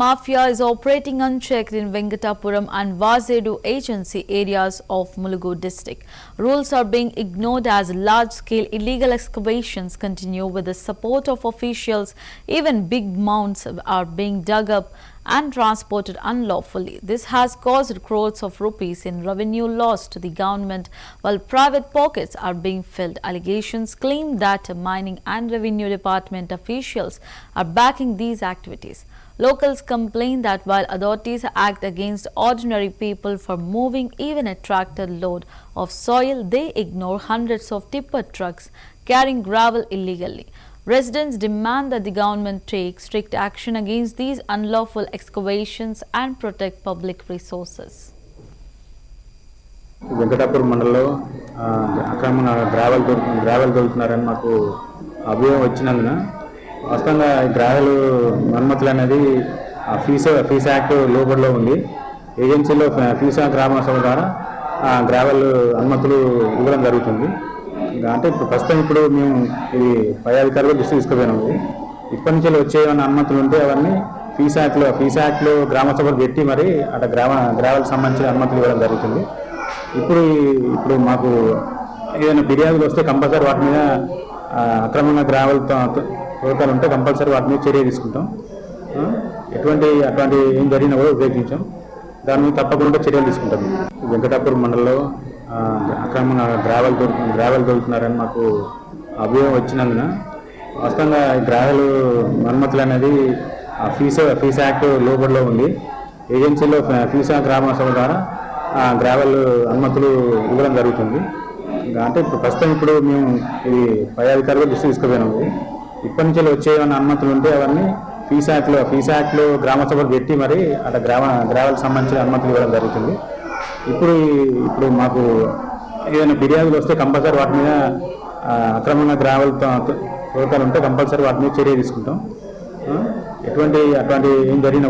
Mafia is operating unchecked in Venkatapuram and Vazedu agency areas of Mulugu district. Rules are being ignored as large-scale illegal excavations continue with the support of officials. Even big mounds are being dug up and transported unlawfully. This has caused crores of rupees in revenue loss to the government while private pockets are being filled. Allegations claim that mining and revenue department officials are backing these activities. Locals complain that while authorities act against ordinary people for moving even a tractor load of soil, they ignore hundreds of tipper trucks carrying gravel illegally. Residents demand that the government take strict action against these unlawful excavations and protect public resources. Venkatapuram మండలంలో అక్రమంగా gravel దొరుకుతున్నారని మాకు అభియోగం వచ్చినందున వాస్తవంగా gravel మరమ్మతులు అనేది fees act లోబడిలో ఉంది. ఏజెన్సీలో ఫీసా గ్రామోత్సవం ద్వారా గ్రావెల్ అనుమతులు ఇవ్వడం జరుగుతుంది. అంటే ఇప్పుడు మేము ఇది పై అధికారులు దృష్టి తీసుకుపోయినాము. ఇప్పటి నుంచి వచ్చే ఏమైనా అనుమతులు ఉంటే అవన్నీ ఫీస్ యాక్ట్లో గ్రామోత్సవాలు పెట్టి మరి అటు గ్రావెల్కి సంబంధించిన అనుమతులు ఇవ్వడం జరుగుతుంది. ఇప్పుడు మాకు ఏదైనా ఫిర్యాదులు వస్తే కంపల్సరీ వాటి మీద అక్రమంగా గ్రావెల్ తోటలు ఉంటే కంపల్సరీ వాటి మీద చర్య తీసుకుంటాం. అటువంటి ఏం జరిగినా కూడా ఉపయోగించాం. దాని మీద తప్పకుండా చర్యలు తీసుకుంటాం. వెంకటాపురం మండలంలో అక్రమంగా గ్రావెల్ దొరుకుతున్నారని మాకు అభియోగం వచ్చినందున వాస్తవంగా గ్రావెల్ మరమ్మతులు అనేది ఫీస్ యాక్ట్ లోబడిలో ఉంది. ఏజెన్సీలో ఫీసా గ్రామోత్సవం ద్వారా గ్రావెల్ అనుమతులు ఇవ్వడం జరుగుతుంది. అంటే ఇప్పుడు మేము ఇది పై అధికారులు దృష్టి తీసుకుపోయినాము. ఇప్పటి నుంచి వచ్చే ఏమైనా అనుమతులు ఉంటే అవన్నీ ఫీస్ యాక్ట్లో గ్రామోత్సవాలు పెట్టి మరి అటు గ్రావెల్కి సంబంధించిన అనుమతులు ఇవ్వడం జరుగుతుంది. ఇప్పుడు మాకు ఏదైనా ఫిర్యాదులు వస్తే కంపల్సరీ వాటి మీద అక్రమంగా గ్రావెల్ తోటలు ఉంటే కంపల్సరీ వాటి మీద చర్య తీసుకుంటాం. అటువంటి ఏం జరిగినా